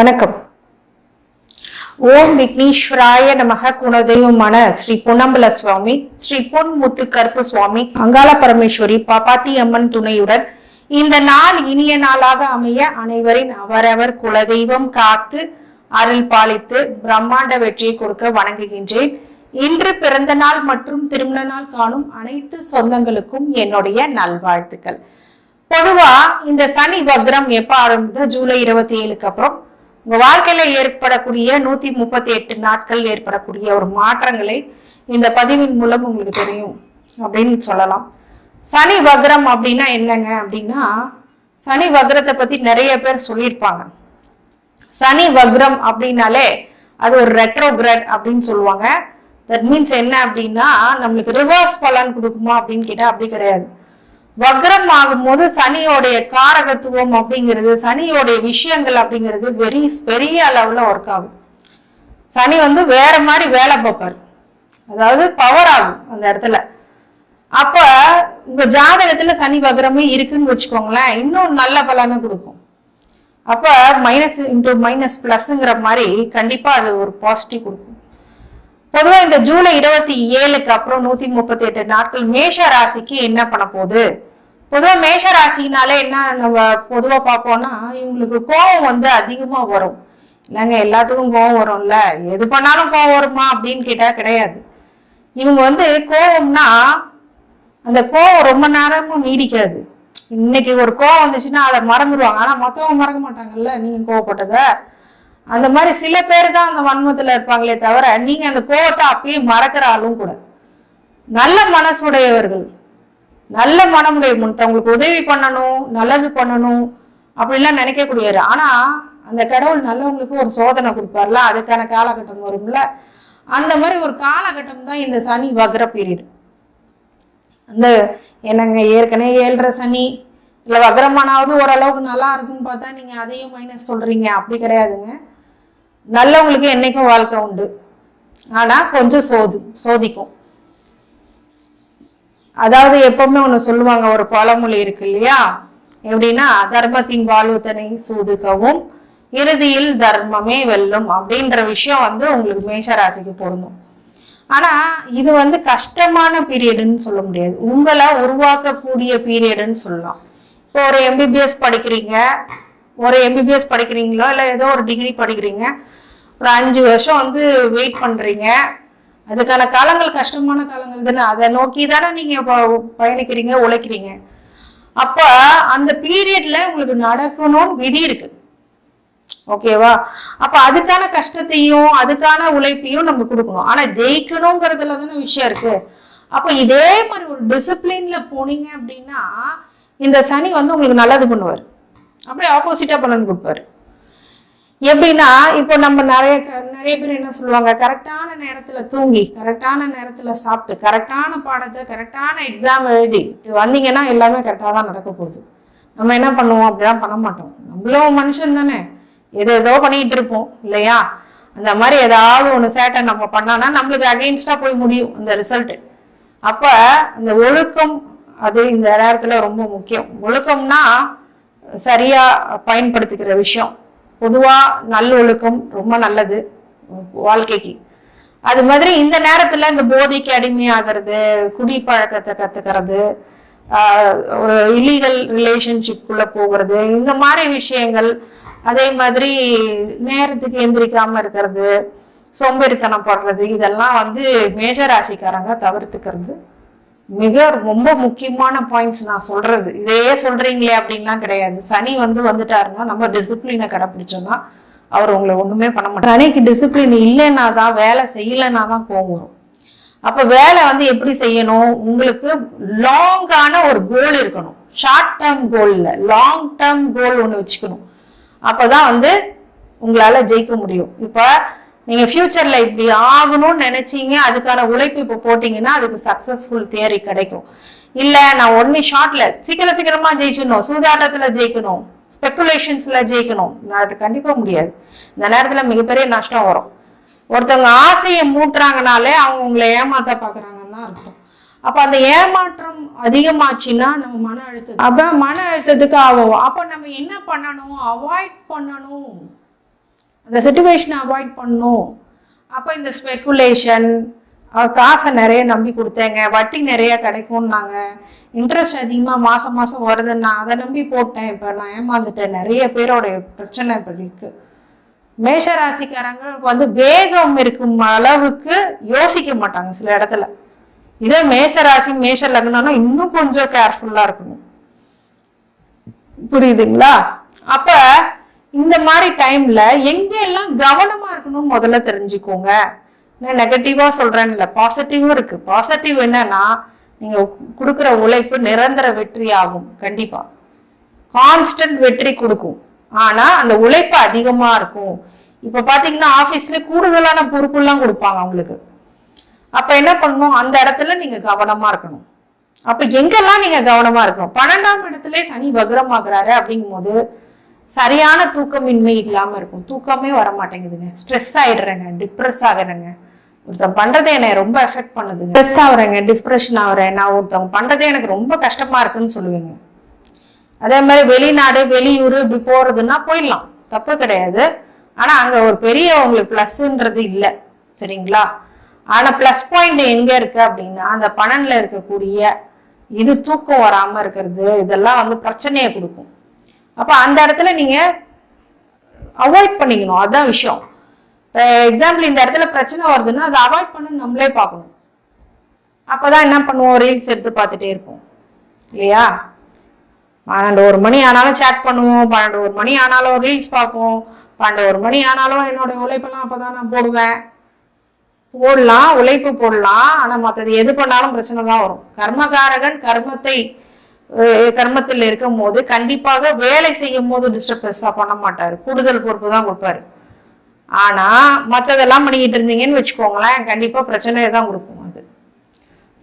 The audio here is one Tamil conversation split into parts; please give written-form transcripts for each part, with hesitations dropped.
வணக்கம். ஓம் விக்னேஸ்வராய நமக. குணதெய்வமான ஸ்ரீ பொன்னம்பல சுவாமி, ஸ்ரீ பொன் முத்து கருப்பு சுவாமி, அங்காள பரமேஸ்வரி, பாப்பாத்தி அம்மன் துணையுடன் இந்த நாள் இனிய நாளாக அமைய அனைவரின் அவரவர் குலதெய்வம் காத்து அருள் பாலித்து பிரம்மாண்ட வெற்றியை கொடுக்க வணங்குகின்றேன். இன்று பிறந்த நாள் மற்றும் திருமண நாள் காணும் அனைத்து சொந்தங்களுக்கும் என்னுடைய நல்வாழ்த்துக்கள். பொதுவா இந்த சனி வக்ரம் எப்ப ஆரம்பிக்குது? ஜூலை 27க்கு அப்புறம் உங்க வாழ்க்கையில ஏற்படக்கூடிய 138 நாட்கள் ஏற்படக்கூடிய ஒரு மாற்றங்களை இந்த பதிவின் மூலம் உங்களுக்கு தெரியும் அப்படின்னு சொல்லலாம். சனி வக்ரம் அப்படின்னா என்னங்க அப்படின்னா, சனி வக்ரத்தை பத்தி நிறைய பேர் சொல்லியிருப்பாங்க. சனி வக்ரம் அப்படின்னாலே அது ஒரு ரெட்ரோகிரேட் அப்படின்னு சொல்லுவாங்க. தட் மீன்ஸ் என்ன அப்படின்னா, நம்மளுக்கு ரிவர்ஸ் பலன் கொடுக்குமா அப்படின்னு கேட்டா அப்படி கிடையாது. வக்ரம் ஆகும்போது சனியோடைய காரகத்துவம் அப்படிங்கிறது, சனியோடைய விஷயங்கள் அப்படிங்கிறது பெரிய அளவுல ஒர்க் ஆகும். சனி வேற மாதிரி வேலை பார்ப்பார், அதாவது பவர் ஆகும் அந்த இடத்துல. அப்ப உங்க ஜாதகத்துல சனி வக்ரமே இருக்குன்னு வச்சுக்கோங்களேன், இன்னும் நல்ல பலனை கொடுக்கும். அப்ப மைனஸ் இன்டூ மைனஸ் பிளஸ்ங்கிற மாதிரி கண்டிப்பா அது ஒரு பாசிட்டிவ் கொடுக்கும். பொதுவா இந்த ஜூலை 27க்கு அப்புறம் 138 நாட்கள் மேஷ ராசிக்கு என்ன பண்ண போகுது? பொதுவா மேஷ ராசினாலே என்ன நம்ம பொதுவா பார்ப்போம்னா, இவங்களுக்கு கோபம் அதிகமா வரும். இல்லைங்க, எல்லாத்துக்கும் கோபம் வரும்ல, எது பண்ணாலும் கோபம் வருமா அப்படின்னு கேட்டா கிடையாது. இவங்க கோபம்னா அந்த கோபம் ரொம்ப நேரமும் நீடிக்காது. இன்னைக்கு ஒரு கோபம் வந்துச்சுன்னா அதை மறந்துடுவாங்க, ஆனா மத்தவங்க மறக்க மாட்டாங்கல்ல நீங்க கோவப்பட்டத. அந்த மாதிரி சில பேர் தான் அந்த வன்மத்துல இருப்பாங்களே தவிர, நீங்க அந்த கோபத்தை அப்பயே மறக்கிற ஆளும் கூட. நல்ல மனசுடையவர்கள், நல்ல மனமுடைய மத்தவங்களுக்கு உதவி பண்ணணும், நல்லது பண்ணணும் அப்படிலாம் நினைக்கக்கூடியவர். ஆனா அந்த கடவுள் நல்லவங்களுக்கு ஒரு சோதனை கொடுப்பார்ல, அதுக்கான காலகட்டம் வரும்ல. அந்த மாதிரி ஒரு காலகட்டம் தான் இந்த சனி வக்ர பீரியட். அந்த என்னங்க, ஏற்கனவே 7.5 சனி இல்லை வக்ரமானாவது ஓரளவுக்கு நல்லா இருக்குன்னு பார்த்தா நீங்க அதையும் மைனஸ் சொல்றீங்க. அப்படி கிடையாதுங்க. நல்லவங்களுக்கு என்னைக்கும் வாழ்க்கை உண்டு, ஆனா கொஞ்சம் சோதிக்கும். அதாவது எப்பவுமே ஒண்ணு சொல்லுவாங்க, ஒரு பழமொழி இருக்கு இல்லையா, எப்படின்னா தர்மத்தின் வாழ்வுத்தனை சூதுக்கவும் இறுதியில் தர்மமே வெல்லும் அப்படின்ற விஷயம் உங்களுக்கு மேஷராசிக்கு பொருந்தும். ஆனா இது கஷ்டமான பீரியடுன்னு சொல்ல முடியாது, உங்களை உருவாக்கக்கூடிய பீரியடுன்னு சொல்லலாம். இப்போ ஒரு எம்பிபிஎஸ் படிக்கிறீங்களோ இல்லை ஏதோ ஒரு டிகிரி படிக்கிறீங்க, ஒரு 5 வருஷம் வெயிட் பண்றீங்க. அதுக்கான காலங்கள் கஷ்டமான காலங்கள் தானே, அதை நோக்கி தானே நீங்க பயணிக்கிறீங்க, உழைக்கிறீங்க. அப்ப அந்த பீரியட்ல உங்களுக்கு நடக்கணும்னு விதி இருக்கு, ஓகேவா? அப்ப அதுக்கான கஷ்டத்தையும் அதுக்கான உழைப்பையும் நம்ம கொடுக்கணும். ஆனா ஜெயிக்கணுங்கிறதுல தானே விஷயம் இருக்கு. அப்ப இதே மாதிரி ஒரு டிசிப்ளின்ல போனீங்க அப்படின்னா இந்த சனி உங்களுக்கு நல்லது பண்ணுவார், அப்படியே ஆப்போசிட்டா பலன் கொடுப்பாரு. எப்படின்னா, இப்போ நம்ம நிறைய பேர் என்ன சொல்லுவாங்க, கரெக்டான நேரத்துல தூங்கி, கரெக்டான நேரத்துல சாப்பிட்டு, கரெக்டான பாடத்தை கரெக்டான எக்ஸாம் எழுதி வந்தீங்கன்னா எல்லாமே கரெக்டாக தான் நடக்க போகுது. நம்ம என்ன பண்ணுவோம், அப்படிலாம் பண்ண மாட்டோம். நம்மளும் மனுஷன் தானே, ஏதோ பண்ணிட்டு இருப்போம் இல்லையா? அந்த மாதிரி ஏதாவது ஒன்று சேட்டை நம்ம பண்ணோம்னா நம்மளுக்கு அகெயின்ஸ்டா போய் முடியும் அந்த ரிசல்ட். அப்ப அந்த ஒழுக்கம் அது இந்த நேரத்துல ரொம்ப முக்கியம். ஒழுக்கம்னா சரியா பயன்படுத்திக்கிற விஷயம். பொதுவா நல்லொழுக்கம் ரொம்ப நல்லது வாழ்க்கைக்கு. அது மாதிரி இந்த நேரத்துல இந்த போதைக்கு அடிமையாகிறது, குடி பழக்கத்தை கத்துக்கிறது, ஒரு இல்லீகல் ரிலேஷன்ஷிப்குள்ள போகிறது, இந்த மாதிரி விஷயங்கள், அதே மாதிரி நேரத்துக்கு எந்திரிக்காம இருக்கிறது, சோம்பேறித்தனம் படுறது, இதெல்லாம் மேஷராசிக்காரங்க தவிர்த்துக்கிறது ரொம்ப முக்கியமான பாயிண்ட்ஸ். நான் சொல்றது இதையே சொல்றீங்களே அப்படின்லாம் கிடையாது. சனி வந்துட்டாருன்னா நம்ம டிசிப்ளினை கடைப்பிடிச்சோம்னா அவர் உங்களை ஒண்ணுமே பண்ண மாட்டார். சனிக்கு டிசிப்ளின் இல்லைன்னா தான், வேலை செய்யலைன்னா தான் கோவம் வரும். அப்ப வேலை எப்படி செய்யணும், உங்களுக்கு லாங்கான ஒரு கோல் இருக்கணும். ஷார்ட் டேர்ம் கோல் இல்ல, லாங் டேர்ம் கோல் ஒண்ணு வச்சுக்கணும். அப்பதான் உங்களால ஜெயிக்க முடியும். இப்ப நீங்க ஃபியூச்சர்ல இப்படி ஆகணும்னு நினைச்சீங்க, அதுக்கான உழைப்பு இப்ப போட்டீங்கன்னா அதுக்கு சக்சஸ்ஃபுல் தியரி கிடைக்கும். இல்ல நான் ஒன்லி ஷார்ட்ல சீக்கிரமா ஜெயிச்சிடணும், சூதாட்டத்துல ஜெயிக்கணும், ஸ்பெகுலேஷன்ஸ்ல ஜெயிக்கணும், அது கண்டிப்பா முடியாது. இந்த நேரத்துல மிகப்பெரிய நஷ்டம் வரும். ஒருத்தவங்க ஆசையை மூட்டுறாங்கனாலே அவங்க உங்களை ஏமாத்த பாக்குறாங்கன்னா அர்த்தம். அப்ப அந்த ஏமாற்றம் அதிகமாச்சுன்னா நம்ம மன அழுத்தத்துக்கு ஆகும். அப்ப நம்ம என்ன பண்ணணும், அவாய்ட் பண்ணணும். அந்த சுச்சுவேஷனை அவாய்ட் பண்ணும். அப்போ இந்த ஸ்பெக்குலேஷன், காசை நிறைய நம்பி கொடுத்தேங்க, வட்டி நிறைய கிடைக்கும்னாங்க, இன்ட்ரெஸ்ட் அதிகமாக மாதம் மாதம் வருதுன்னா அதை நம்பி போட்டேன், இப்போ நான் ஏமாந்துட்டேன். நிறைய பேரோட பிரச்சனை இப்போ இருக்கு. மேஷராசிக்காரங்க வேகம் இருக்கும் அளவுக்கு யோசிக்க மாட்டாங்க சில இடத்துல. இதே மேஷராசி மேஷ லக்னம்னா இன்னும் கொஞ்சம் கேர்ஃபுல்லா இருக்கணும். புரியுதுங்களா? அப்ப இந்த மாதிரி டைம்ல எங்க எல்லாம் கவனமா இருக்கணும்னு முதல்ல தெரிஞ்சுக்கோங்க. நான் நெகட்டிவா சொல்றேன்னு இல்லை, பாசிட்டிவும் இருக்கு. பாசிட்டிவ் என்னன்னா, நீங்க கொடுக்குற உழைப்பு நிரந்தர வெற்றி ஆகும். கண்டிப்பா கான்ஸ்டன்ட் வெற்றி கொடுக்கும். ஆனா அந்த உழைப்பு அதிகமா இருக்கும். இப்ப பாத்தீங்கன்னா ஆபீஸ்ல கூடுதலான பொறுப்பு எல்லாம் கொடுப்பாங்க அவங்களுக்கு. அப்ப என்ன பண்ணணும், அந்த இடத்துல நீங்க கவனமா இருக்கணும். அப்ப எங்கெல்லாம் நீங்க கவனமா இருக்கணும், 12ஆம் இடத்துல சனி வக்ரமாகிறாரு அப்படிங்கும் போது சரியான தூக்கமின்மை இல்லாம இருக்கும். தூக்கமே வர மாட்டேங்குதுங்க, ஸ்ட்ரெஸ் ஆயிடுறேங்க, டிப்ரெஸ் ஆகுறேங்க, ஒருத்தவங்க பண்றதே என்னை ரொம்ப எஃபெக்ட் பண்ணுதுங்க, ஸ்ட்ரெஸ் ஆகுறேங்க, டிப்ரெஷன் ஆகுறேன், நான் ஒருத்தவங்க பண்றதே எனக்கு ரொம்ப கஷ்டமா இருக்குன்னு சொல்லுவீங்க. அதே மாதிரி வெளிநாடு வெளியூர் இப்படி போறதுன்னா போயிடலாம், தப்பு கிடையாது. ஆனா அங்க ஒரு பெரிய உங்களுக்கு பிளஸ்ன்றது இல்லை, சரிங்களா? ஆனா பிளஸ் பாயிண்ட் எங்க இருக்கு அப்படின்னா, அந்த 12ல இருக்கக்கூடிய இது தூக்கம் வராம இருக்கிறது, இதெல்லாம் பிரச்சனையை கொடுக்கும். அப்ப அந்த இடத்துல நீங்க அவாய்ட் பண்ணிக்கணும், அதுதான் விஷயம். எக்ஸாம்பிள் இந்த இடத்துல பிரச்சனை வருதுன்னா அதை அவாய்ட் பண்ண நம்மளே பார்க்கணும். அப்பதான் என்ன பண்ணுவோம், ரீல்ஸ் எடுத்து பார்த்துட்டே இருப்போம் இல்லையா? 12-1 மணி ஆனாலும் சேட் பண்ணுவோம், 12-1 மணி ஆனாலும் ரீல்ஸ் பார்ப்போம், 12-1 மணி ஆனாலும் என்னுடைய உழைப்பெல்லாம் அப்பதான் நான் போடுவேன். போடலாம், உழைப்பு போடலாம், ஆனா மற்றது எது பண்ணாலும் பிரச்சனை தான் வரும். கர்மகாரகன் கர்மத்தில் இருக்கும் போது கண்டிப்பாக வேலை செய்யும் போது டிஸ்டர்ப் பெருசா பண்ண மாட்டாரு, கூடுதல் பொறுப்பு தான் கொடுப்பாரு. ஆனா மற்றதெல்லாம் பண்ணிக்கிட்டு இருந்தீங்கன்னு வச்சுக்கோங்களேன், கண்டிப்பா பிரச்சனையை தான் கொடுக்கும் அது.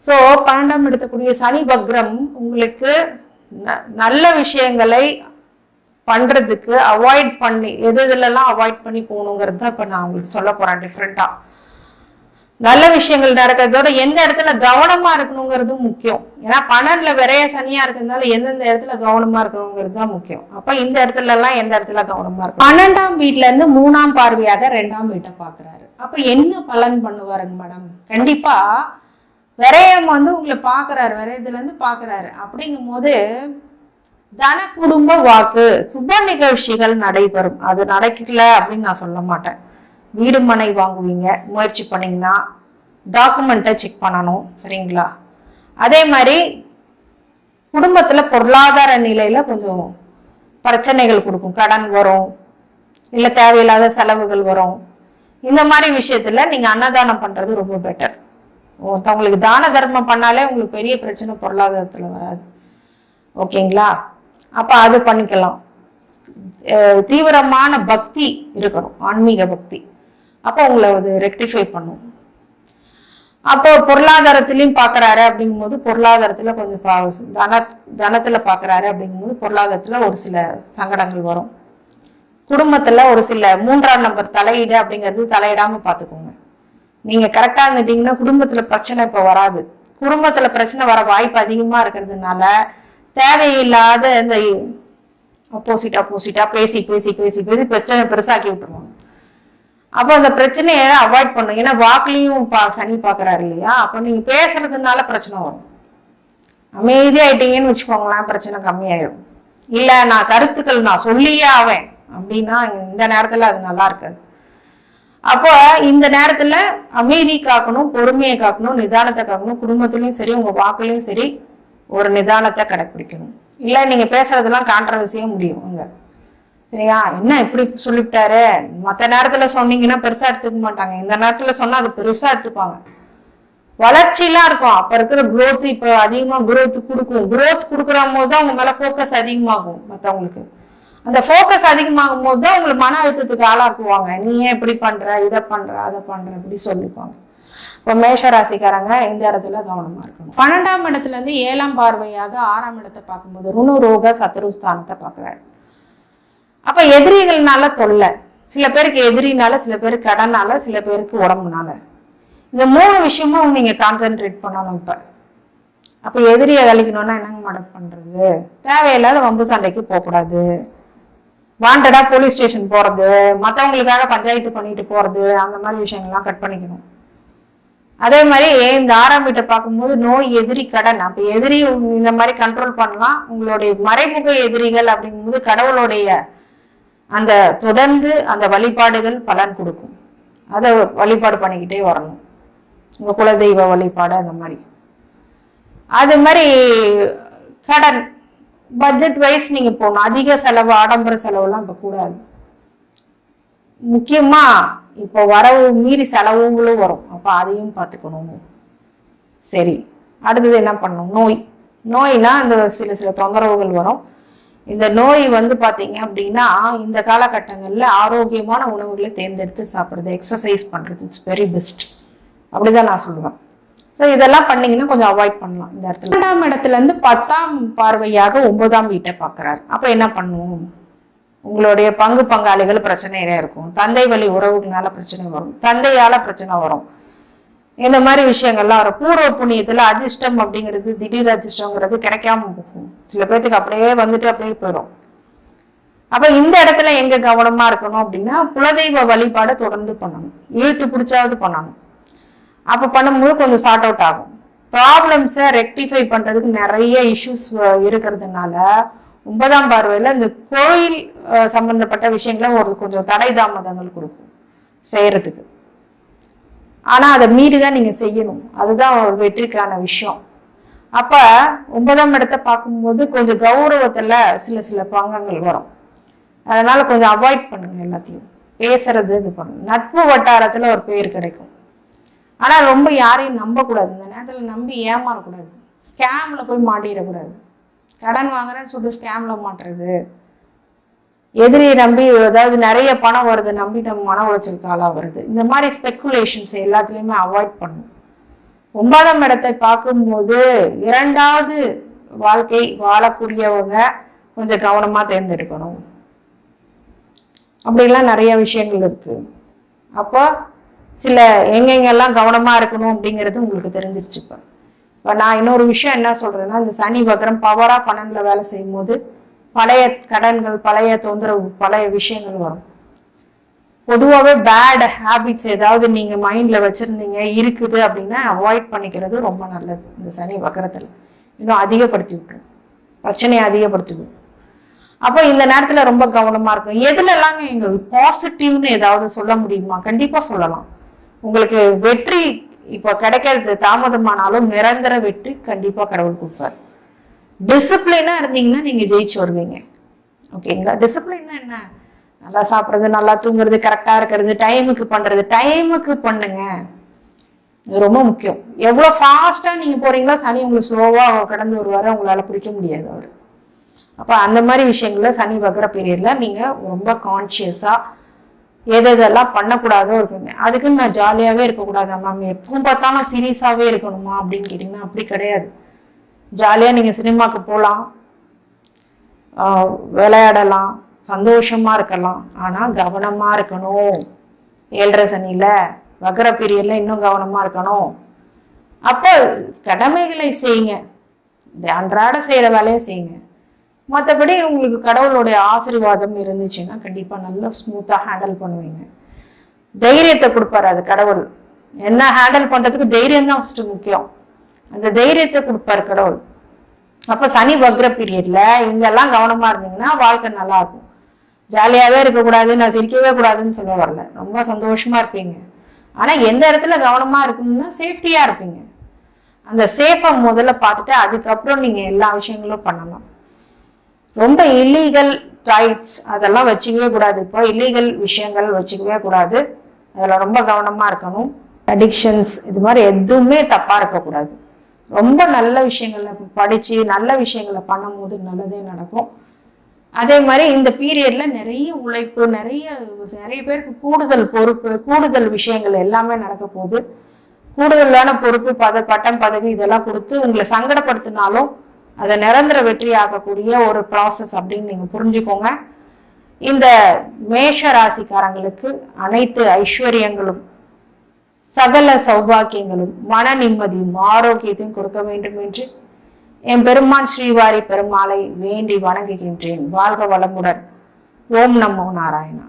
ஸோ 12ஆம் இடத்துக்குரிய சனி வக்ரம் உங்களுக்கு நல்ல விஷயங்களை பண்றதுக்கு அவாய்ட் பண்ணி எதுலாம் அவாய்ட் பண்ணி போகணுங்கிறது தான் இப்ப நான் உங்களுக்கு சொல்ல போறேன். டிஃப்ரெண்டா நல்ல விஷயங்கள் நடக்கிறதோட எந்த இடத்துல கவனமா இருக்கணுங்கிறதும் முக்கியம். ஏன்னா 12ல விரைய சனியா இருக்கிறதுனால எந்தெந்த இடத்துல கவனமா இருக்கணுங்கிறது தான் முக்கியம். அப்ப இந்த இடத்துல எல்லாம் எந்த இடத்துல கவனமா இருக்கும். 12ஆம் வீட்டுல இருந்து 3ஆம் பார்வையாக 2ஆம் வீட்டை பாக்குறாரு. அப்ப என்ன பலன் பண்ணுவாருங்க மேடம்? கண்டிப்பா விரயம் உங்களை பாக்குறாரு, விரயத்துல இருந்து பாக்குறாரு. அப்படிங்கும் போது தன குடும்ப வாக்கு சுப நிகழ்ச்சிகள் நடைபெறும். அது நடக்கல அப்படின்னு நான் சொல்ல மாட்டேன். வீடு மனை வாங்குவீங்க, முயற்சி பண்ணீங்கன்னா டாக்குமெண்ட்டை செக் பண்ணணும், சரிங்களா? அதே மாதிரி குடும்பத்துல பொருளாதார நிலையில கொஞ்சம் பிரச்சனைகள் கொடுக்கும், கடன் வரும், இல்லை தேவையில்லாத செலவுகள் வரும். இந்த மாதிரி விஷயத்துல நீங்க அன்னதானம் பண்றது ரொம்ப பெட்டர். ஒருத்தவங்களுக்கு தான தர்மம் பண்ணாலே உங்களுக்கு பெரிய பிரச்சனை பொருளாதாரத்துல வராது, ஓகேங்களா? அப்ப அது பண்ணிக்கலாம். தீவிரமான பக்தி இருக்கணும், ஆன்மீக பக்தி. அப்போ உங்களை அது ரெக்டிஃபை பண்ணும். அப்போ பொருளாதாரத்திலையும் பாக்குறாரு அப்படிங்கும் போது பொருளாதாரத்துல கொஞ்சம் தனத்துல பாக்குறாரு அப்படிங்கும் போது பொருளாதாரத்துல ஒரு சில சங்கடங்கள் வரும். குடும்பத்துல ஒரு சில 3ஆம் நம்பர் தலையீடு அப்படிங்கிறது தலையிடாம பாத்துக்கோங்க. நீங்க கரெக்டா இருந்துட்டீங்கன்னா குடும்பத்துல பிரச்சனை இப்ப வராது. குடும்பத்துல பிரச்சனை வர வாய்ப்பு அதிகமா இருக்கிறதுனால தேவையில்லாத இந்த அப்போசிட்டா பேசி பிரச்சனை பெருசாக்கி விட்டுருவாங்க. அப்போ அந்த பிரச்சனையை அவாய்ட் பண்ணுங்க. ஏன்னா வாக்குலையும் சனி பாக்குறாரு இல்லையா? அப்ப நீங்க பேசுறதுனால பிரச்சனை வரும். அமைதியாயிட்டீங்கன்னு வச்சுக்கோங்களேன், பிரச்சனை கம்மியாயிடும். இல்ல நான் கருத்துக்கள் நான் சொல்லியே ஆவேன் அப்படின்னா இந்த நேரத்துல அது நல்லா இருக்காது. அப்போ இந்த நேரத்துல அமைதி காக்கணும், பொறுமையை காக்கணும், நிதானத்தை காக்கணும். குடும்பத்திலயும் சரி உங்க வாக்குலையும் சரி ஒரு நிதானத்தை கடைப்பிடிக்கணும். இல்ல நீங்க பேசுறதெல்லாம் கான்ட்ரவர்சியா முடியும் அங்க, சரியா? என்ன இப்படி சொல்லிவிட்டாரு, மற்ற நேரத்துல சொன்னீங்கன்னா பெருசா எடுத்துக்க மாட்டாங்க, இந்த நேரத்துல சொன்னா அது பெருசா எடுத்துப்பாங்க. வளர்ச்சி எல்லாம் இருக்கும், அப்ப இருக்கிற குரோத் இப்ப அதிகமா குரோத் கொடுக்குற போதுதான் உங்க மேல போக்கஸ் அதிகமாகும். மத்தவங்களுக்கு அந்த போக்கஸ் அதிகமாகும் போதுதான் உங்களுக்கு மன அழுத்தத்துக்கு ஆளாக்குவாங்க. நீ ஏன் இப்படி பண்ற, இதை பண்ற, அதை பண்ற இப்படி சொல்லிப்பாங்க. இப்போ மேஷராசிக்காரங்க இந்த இடத்துல கவனமா இருக்கணும். 12ஆம் இடத்துல இருந்து 7ஆம் பார்வையாக 6ஆம் இடத்தை பார்க்கும்போது ருணு ரோக சத்ருஸ்தானத்தை பாக்குறாரு. அப்ப எதிரிகள்னால தொல்லை, சில பேருக்கு எதிரினால, சில பேருக்கு கடனால, சில பேருக்கு உடம்புனால. இந்த 3 விஷயமும் நீங்க கான்சென்ட்ரேட் பண்ணணும். அப்ப எதிரியை கழிக்கணும்னா என்னங்க மேடம் பண்றது? தேவையில்லாத வம்பு சண்டைக்கு போகக்கூடாது. வாண்டடா போலீஸ் ஸ்டேஷன் போறது, மற்றவங்களுக்காக பஞ்சாயத்து பண்ணிட்டு போறது, அந்த மாதிரி விஷயங்கள்லாம் கட் பண்ணிக்கணும். அதே மாதிரி இந்த 6ஆம் வீட்டை பார்க்கும்போது நோய், எதிரி, கடன். அப்ப எதிரி இந்த மாதிரி கண்ட்ரோல் பண்ணலாம். உங்களுடைய மறைமுக எதிரிகள் அப்படிங்கும்போது கடவுளுடைய அந்த தொடர்ந்து அந்த வழிபாடுகள் பலன் கொடுக்கும். அதை வழிபாடு பண்ணிக்கிட்டே வரணும். உங்க குலதெய்வ வழிபாடு அந்த மாதிரி. அது மாதிரி கடன் பட்ஜெட் வைஸ் நீங்க போகணும். அதிக செலவு, ஆடம்பர செலவுலாம் இப்ப கூடாது. முக்கியமா இப்போ வரவு மீறி செலவுங்களும் வரும். அப்ப அதையும் பார்த்துக்கணும். சரி, அடுத்தது என்ன பண்ணணும்? நோய்னா இந்த சில தொந்தரவுகள் வரும். இந்த நோய் பாத்தீங்க அப்படின்னா இந்த காலகட்டங்கள்ல ஆரோக்கியமான உணவுகளை தேர்ந்தெடுத்து சாப்பிடுறது, எக்ஸசைஸ் பண்றது இட்ஸ் வெரி பெஸ்ட். அப்படிதான் நான் சொல்லுவேன். ஸோ இதெல்லாம் பண்ணீங்கன்னா கொஞ்சம் அவாய்ட் பண்ணலாம். இந்த இடத்துல 2ஆம் இடத்துல இருந்து 10ஆம் பார்வையாக 9ஆம் வீட்டை பார்க்கறாரு. அப்ப என்ன பண்ணுவோம்? உங்களுடைய பங்காளிகள் பிரச்சனையில இருக்கும். தந்தை வழி உறவுகளால பிரச்சனை வரும், தந்தையால பிரச்சனை வரும். இந்த மாதிரி விஷயங்கள்லாம் வரும். பூர்வ புண்ணியத்துல அதிர்ஷ்டம் அப்படிங்கிறது, திடீர் அதிர்ஷ்டங்கிறது கிடைக்காம போகும். சில பேர்த்துக்கு அப்படியே அப்படியே போயிடும். அப்ப இந்த இடத்துல எங்க கவனமா இருக்கணும் அப்படின்னா, குலதெய்வ வழிபாடை தொடர்ந்து பண்ணணும். இழுத்து பிடிச்சாவது பண்ணணும். அப்ப பண்ணும்போது கொஞ்சம் சார்ட் அவுட் ஆகும். ப்ராப்ளம்ஸை ரெக்டிஃபை பண்றதுக்கு நிறைய இஷ்யூஸ் இருக்கிறதுனால 9ஆம் பார்வையில இந்த கோயில் சம்பந்தப்பட்ட விஷயங்களை கொஞ்சம் தடை தாமதங்கள் கொடுக்கும் செய்யறதுக்கு. ஆனா அதை மீறிதான் நீங்க செய்யணும். அதுதான் ஒரு வெற்றிக்கான விஷயம். அப்ப 9ஆம் இடத்தை பார்க்கும்போது கொஞ்சம் கௌரவத்துல சில பங்கங்கள் வரும். அதனால கொஞ்சம் அவாய்ட் பண்ணுங்க. எல்லாத்தையும் பேசுறது இது பண்ணுங்க. நட்பு வட்டாரத்துல ஒரு பேர் கிடைக்கும். ஆனா ரொம்ப யாரையும் நம்ப கூடாது. இந்த நேரத்துல நம்பி ஏமாறக்கூடாது. ஸ்கேம்ல போய் மாட்டிடக்கூடாது. கடன் வாங்குறேன்னு சொல்லிட்டு ஸ்கேம்ல மாட்டுறது, எதிரியை நம்பி அதாவது நிறைய பணம் வருது நம்பி நம்ம மன உளைச்சலுக்கு ஆளா வருது. இந்த மாதிரி ஸ்பெக்குலேஷன்ஸ் எல்லாத்துலயுமே அவாய்ட் பண்ணும். 9ஆம் இடத்தை பார்க்கும்போது 2வது வாழ்க்கை வாழக்கூடியவங்க கொஞ்சம் கவனமா தேர்ந்தெடுக்கணும். அப்படிலாம் நிறைய விஷயங்கள் இருக்கு. அப்போ சில எங்கெங்கெல்லாம் கவனமா இருக்கணும் அப்படிங்கிறது உங்களுக்கு தெரிஞ்சிருச்சு. இப்போ நான் இன்னொரு விஷயம் என்ன சொல்றேன்னா, இந்த சனி வக்ரம் பவரா 12ல வேலை செய்யும் போது பழைய கடன்கள், பழைய தொந்தரவு, பழைய விஷயங்கள் வரும். பொதுவாகவே பேட் ஹேபிட்ஸ் ஏதாவது நீங்க மைண்ட்ல வச்சிருந்தீங்க இருக்குது அப்படின்னா அவாய்ட் பண்ணிக்கிறது ரொம்ப நல்லது. இந்த சனி வக்ரத்துல இன்னும் அதிகப்படுத்தி விட்டுரும், பிரச்சனையை அதிகப்படுத்தி விடும். அப்போ இந்த நேரத்துல ரொம்ப கவனமா இருக்கும். எதுல எல்லாங்க எங்க பாசிட்டிவ்னு ஏதாவது சொல்ல முடியுமா? கண்டிப்பா சொல்லலாம். உங்களுக்கு வெற்றி இப்போ கிடைக்கிறது தாமதமானாலும் நிரந்தர வெற்றி கண்டிப்பா கடவுள் கொடுப்பார். டிசிப்ளினா இருந்தீங்கன்னா நீங்க ஜெயிச்சு வருவீங்க. ஓகேங்களா? டிசிப்ளின்னா என்ன? நல்லா சாப்பிட்றது, நல்லா தூங்குறது, கரெக்டா இருக்கிறது, டைமுக்கு பண்றது. டைமுக்கு பண்ணுங்க, இது ரொம்ப முக்கியம். எவ்வளவு ஃபாஸ்டா நீங்க போறீங்களோ சனி உங்களுக்கு ஸ்லோவா கடந்து வருவாரு, உங்களால பிடிக்க முடியாது அவரு. அப்ப அந்த மாதிரி விஷயங்கள்ல சனி வக்ர பீரியட்ல நீங்க ரொம்ப கான்சியஸா எதெல்லாம் பண்ணக்கூடாதோ இருக்குங்க. அதுக்குன்னு நான் ஜாலியாவே இருக்கக்கூடாது மேம், எப்பவும் பார்த்தாலும் சீரியஸாவே இருக்கணுமா அப்படின்னு கேட்டீங்கன்னா அப்படி கிடையாது. ஜாலியா நீங்க சினிமாக்கு போகலாம், விளையாடலாம், சந்தோஷமா இருக்கலாம். ஆனா கவனமா இருக்கணும். 7.5 சனியில வக்ர பீரியட்ல இன்னும் கவனமா இருக்கணும். அப்போ கடமைகளை செய்யுங்க, அன்றாட செய்யற வேலையை செய்யுங்க. மற்றபடி உங்களுக்கு கடவுளுடைய ஆசீர்வாதம் இருந்துச்சுன்னா கண்டிப்பா நல்லா ஸ்மூத்தா ஹேண்டில் பண்ணுவீங்க. தைரியத்தை கொடுப்பாரு அது கடவுள். என்ன ஹேண்டில் பண்றதுக்கு தைரியம் தான் ஃபர்ஸ்ட் முக்கியம். அந்த தைரியத்தை கொடுப்பாரு கடவுள். அப்ப சனி வக்ர பீரியட்ல இங்கெல்லாம் கவனமா இருந்தீங்கன்னா வாழ்க்கை நல்லா இருக்கும். ஜாலியாவே இருக்கக்கூடாது, நான் சிரிக்கவே கூடாதுன்னு சொல்ல வரல, ரொம்ப சந்தோஷமா இருப்பீங்க. ஆனா எந்த இடத்துல கவனமா இருக்கணும்னா சேஃப்டியா இருப்பீங்க. அந்த சேஃபை முதல்ல பார்த்துட்டு அதுக்கப்புறம் நீங்க எல்லா விஷயங்களும் பண்ணலாம். ரொம்ப இல்லீகல் ரைட்ஸ் அதெல்லாம் வச்சுக்கவே கூடாது. இப்போ இல்லீகல் விஷயங்கள் வச்சுக்கவே கூடாது. அதில் ரொம்ப கவனமா இருக்கணும். அடிக்ஷன்ஸ் இது மாதிரி எதுவுமே தப்பா இருக்கக்கூடாது. ரொம்ப நல்ல விஷயங்களை படிச்சு நல்ல விஷயங்களை பண்ணும் போது நல்லதே நடக்கும். அதே மாதிரி இந்த பீரியட்ல நிறைய உழைப்பு, நிறைய பேருக்கு கூடுதல் பொறுப்பு, கூடுதல் விஷயங்கள் எல்லாமே நடக்க போகுது. கூடுதலான பொறுப்பு, பட்டம், பதவி இதெல்லாம் கொடுத்து உங்களை சங்கடப்படுத்தினாலும் அதை நிரந்தர வெற்றி ஆகக்கூடிய ஒரு ப்ராசஸ் அப்படின்னு நீங்க புரிஞ்சுக்கோங்க. இந்த மேஷ ராசிக்காரங்களுக்கு அனைத்து ஐஸ்வர்யங்களும், சகல சௌபாக்கியங்களும், மன நிம்மதியும், ஆரோக்கியத்தையும் கொடுக்க வேண்டும் என்று என் பெருமான் ஸ்ரீவாரி பெருமாளை வேண்டி வணங்குகின்றேன். வாழ்க வளமுடன். ஓம் நமோ நாராயணா.